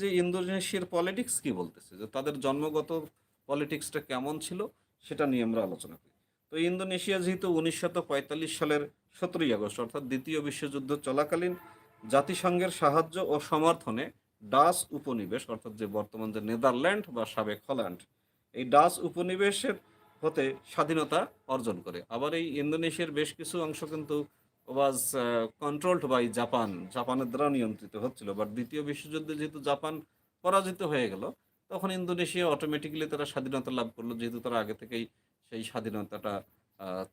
যে ইন্দোনেশিয়ার পলিটিক্স কি বলতেছে, যে তাদের জন্মগত পলিটিক্সটা কেমন ছিল সেটা নিয়ে আমরা আলোচনা করি। তো ইন্দোনেশিয়া যেহেতু 1945 সালের 17ই আগস্ট অর্থাৎ দ্বিতীয় বিশ্বযুদ্ধ চলাকালীন জাতিসংঘের সাহায্য ও সমর্থনে ডাচ উপনিবেশ অর্থাৎ যে বর্তমান যে নেদারল্যান্ড বা সাবেক হল্যান্ড, এই ডাচ উপনিবেশের হতে স্বাধীনতা অর্জন করে। আবার এই ইন্দোনেশিয়ার বেশ কিছু অংশ কিন্তু ওয়াজ কন্ট্রোলড বাই জাপানের দ্বারা নিয়ন্ত্রিত হচ্ছিল। বাট দ্বিতীয় বিশ্বযুদ্ধে যেহেতু জাপান পরাজিত হয়ে গেল, তখন ইন্দোনেশিয়া অটোমেটিক্যালি তারা স্বাধীনতা লাভ করলো, যেহেতু তারা আগে থেকেই সেই স্বাধীনতাটা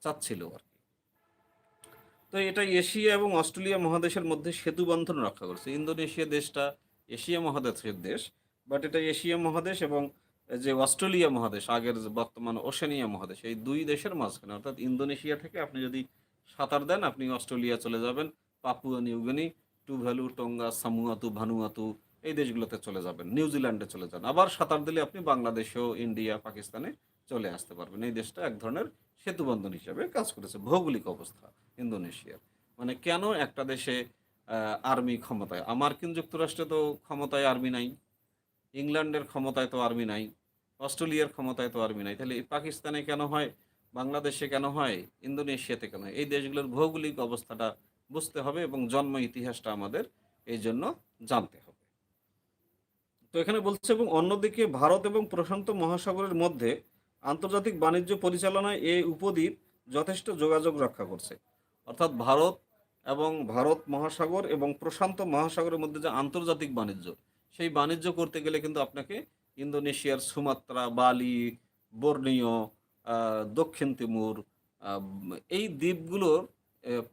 চাচ্ছিল আর কি। তো এটা এশিয়া এবং অস্ট্রেলিয়া মহাদেশের মধ্যে সেতু বন্ধন রক্ষা করছে। ইন্দোনেশিয়া দেশটা এশিয়া মহাদেশের দেশ, বাট এটা এশিয়া মহাদেশ এবং যে অস্ট্রেলিয়া মহাদেশ, আগের যে বর্তমান ওশেনিয়া মহাদেশ, এই দুই দেশের মাঝখানে, অর্থাৎ ইন্দোনেশিয়া থেকে আপনি যদি সাঁতার দেন আপনি অস্ট্রেলিয়া চলে যাবেন, পাপুয়া নিউগিনি, টুভালু, টোঙ্গা, সামুয়াতু, ভানুয়াতু, এই দেশগুলোতে চলে যাবেন, নিউজিল্যান্ডে চলে যান। আবার সাঁতার দিলে আপনি বাংলাদেশেও, ইন্ডিয়া, পাকিস্তানে চলে আসতে পারবেন। এই দেশটা এক ধরনের সেতু বন্ধন হিসেবে কাজ করেছে। ভৌগোলিক অবস্থা ইন্দোনেশিয়ার, মানে কেন একটা দেশে আর্মি ক্ষমতায়, মার্কিন যুক্তরাষ্ট্রে তো ক্ষমতায় আর্মি নাই, ইংল্যান্ডের ক্ষমতায় তো আর্মি নাই, অস্ট্রেলিয়ার ক্ষমতায় তো আর্মি নাই, তাহলে এই পাকিস্তানে কেন হয়, বাংলাদেশে কেন হয়, ইন্দোনেশিয়াতে কেন হয়? এই দেশগুলোর ভৌগোলিক অবস্থাটা বুঝতে হবে এবং জন্ম ইতিহাসটা আমাদের এই জন্য জানতে হবে। তো এখানে বলছে, এবং অন্যদিকে ভারত এবং প্রশান্ত মহাসাগরের মধ্যে আন্তর্জাতিক বাণিজ্য পরিচালনায় এই উপদ্বীপ যথেষ্ট যোগাযোগ রক্ষা করছে। অর্থাৎ ভারত এবং ভারত মহাসাগর এবং প্রশান্ত মহাসাগরের মধ্যে যে আন্তর্জাতিক বাণিজ্য, সেই বাণিজ্য করতে গেলে কিন্তু আপনাকে ইন্দোনেশিয়ার সুমাত্রা, বালি, বর্নিও, দক্ষিণ তিমুর, এই দ্বীপগুলোর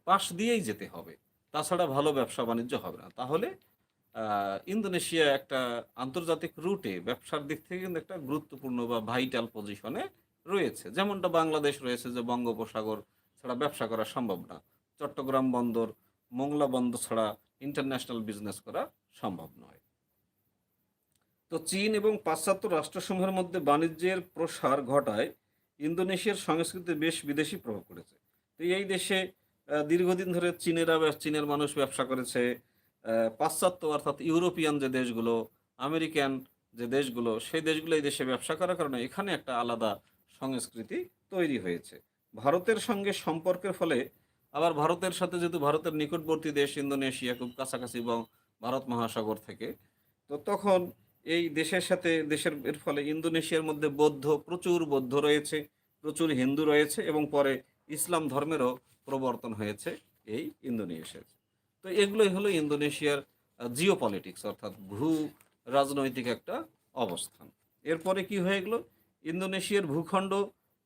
পাশ দিয়েই যেতে হবে। তাছাড়া ভালো ব্যবসা বাণিজ্য হবে না। তাহলে ইন্দোনেশিয়া একটা আন্তর্জাতিক রুটে ব্যবসার দিক থেকে কিন্তু একটা গুরুত্বপূর্ণ বা ভাইটাল পজিশনে রয়েছে। যেমনটা বাংলাদেশ রয়েছে, যে বঙ্গোপসাগর ছাড়া ব্যবসা করা সম্ভব না, চট্টগ্রাম বন্দর, মোংলা বন্দর ছাড়া ইন্টারন্যাশনাল বিজনেস করা সম্ভব নয়। তো চীন এবং পাশ্চাত্য রাষ্ট্রসমূহের মধ্যে বাণিজ্যের প্রসার ঘটায় ইন্দোনেশিয়ার সংস্কৃতিতে বেশ বিদেশি প্রভাব পড়েছে। তো এই দেশে দীর্ঘদিন ধরে চীনের মানুষ ব্যবসা করেছে। পাশ্চাত্য অর্থাৎ ইউরোপিয়ান যে দেশগুলো, আমেরিকান যে দেশগুলো, সেই দেশগুলো এই দেশে ব্যবসা করার কারণে এখানে একটা আলাদা সংস্কৃতি তৈরি হয়েছে। ভারতের সঙ্গে সম্পর্কের ফলে, আবার ভারতের সাথে যেহেতু ভারতের নিকটবর্তী দেশ ইন্দোনেশিয়া, খুব কাছাকাছি এবং ভারত মহাসাগর থেকে, তো তখন এই দেশের সাথে দেশের এর ফলে ইন্দোনেশিয়ার মধ্যে প্রচুর বৌদ্ধ রয়েছে, প্রচুর হিন্দু রয়েছে এবং পরে ইসলাম ধর্মেরও প্রবর্তন হয়েছে এই ইন্দোনেশিয়ায়। তো এগুলোই হলো ইন্দোনেশিয়ার জিও পলিটিক্স অর্থাৎ ভূ রাজনৈতিক একটা অবস্থান। এরপরে কি হয়ে গেল, ইন্দোনেশিয়ার ভূখণ্ড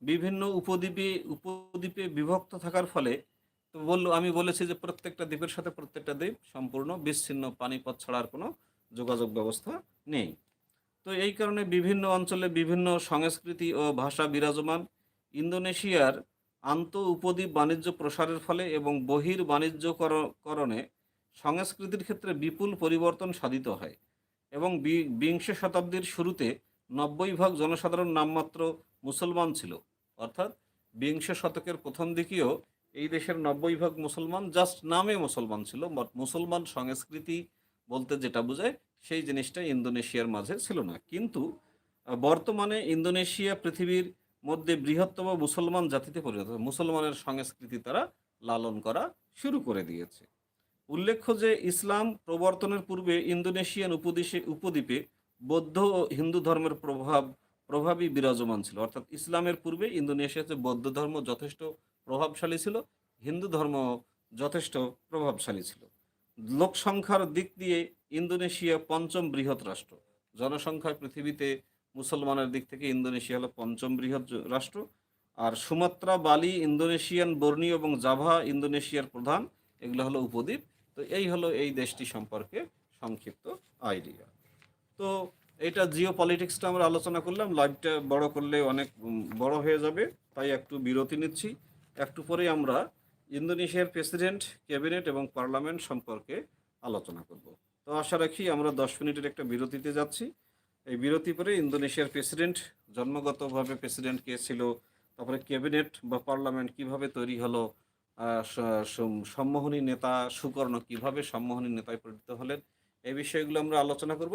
বিভিন্ন উপদ্বীপে উপদ্বীপে বিভক্ত থাকার ফলে, তো আমি বলেছি যে প্রত্যেকটা দ্বীপের সাথে প্রত্যেকটা দ্বীপ সম্পূর্ণ বিচ্ছিন্ন, পানিপথ ছাড়া আর কোনো যোগাযোগ ব্যবস্থা নেই। তো এই কারণে বিভিন্ন অঞ্চলে বিভিন্ন সংস্কৃতি ও ভাষা বিরাজমান। ইন্দোনেশিয়ার উপদ্বীপ বাণিজ্য প্রসারের ফলে এবং বাণিজ্যকরণে সংস্কৃতির ক্ষেত্রে বিপুল পরিবর্তন সাধিত হয় এবং বিংশ শতাব্দীর শুরুতে 90% জনসাধারণ নামমাত্র মুসলমান ছিল। অর্থাৎ বিংশ শতকের প্রথম দিকেও এই দেশের 90% মুসলমান জাস্ট নামে মুসলমান ছিল, বাট মুসলমান সংস্কৃতি বলতে যেটা বোঝায় সেই জিনিসটা ইন্দোনেশিয়ার মাঝে ছিল না। কিন্তু বর্তমানে ইন্দোনেশিয়া পৃথিবীর মধ্যে বৃহত্তম মুসলমান জাতিতে পরিণত হয়েছে। মুসলমানের সংস্কৃতি তারা লালন করা শুরু করে দিয়েছে। উল্লেখ্য যে ইসলাম প্রবর্তনের পূর্বে ইন্দোনেশিয়ান উপদ্বীপে বৌদ্ধ ও হিন্দু ধর্মের প্রভাবই বিরাজমান ছিল। অর্থাৎ ইসলামের পূর্বে ইন্দোনেশিয়াতে বৌদ্ধ ধর্ম যথেষ্ট প্রভাবশালী ছিল, হিন্দু ধর্ম যথেষ্ট প্রভাবশালী ছিল। লোক সংখ্যার দিক দিয়ে ইন্দোনেশিয়া পঞ্চম বৃহৎ রাষ্ট্র। জনসংখ্যায় পৃথিবীতে মুসলমানের দিক থেকে ইন্দোনেশিয়া হলো পঞ্চম বৃহৎ রাষ্ট্র। আর সুমাত্রা, বালি ইন্দোনেশিয়ান, বর্নিও এবং জাভা ইন্দোনেশিয়ার প্রধান, এগুলো হলো উপদ্বীপ। তো এই হলো এই দেশটি সম্পর্কে সংক্ষিপ্ত আইডিয়া। তো এটা জিও পলিটিক্সটা আমরা আলোচনা করলাম। লাইভটা বড় করলে অনেক বড় হয়ে যাবে, তাই একটু বিরতি নিচ্ছি। একটু পরে আমরা ইন্দোনেশিয়ার প্রেসিডেন্ট, ক্যাবিনেট এবং পার্লামেন্ট সম্পর্কে আলোচনা করব। তো আশা রাখি আমরা 10 মিনিটের একটা বিরতিতে যাচ্ছি। এই বিরতি পরে ইন্দোনেশিয়ার প্রেসিডেন্ট, জন্মগতভাবে প্রেসিডেন্ট কে ছিল, তারপরে ক্যাবিনেট বা পার্লামেন্ট কিভাবে তৈরি হলো, সম্মোহনী নেতা সুকর্ণ কিভাবে সম্মোহনী নেতায় পরিণত হলেন, এই বিষয়গুলো আমরা আলোচনা করব।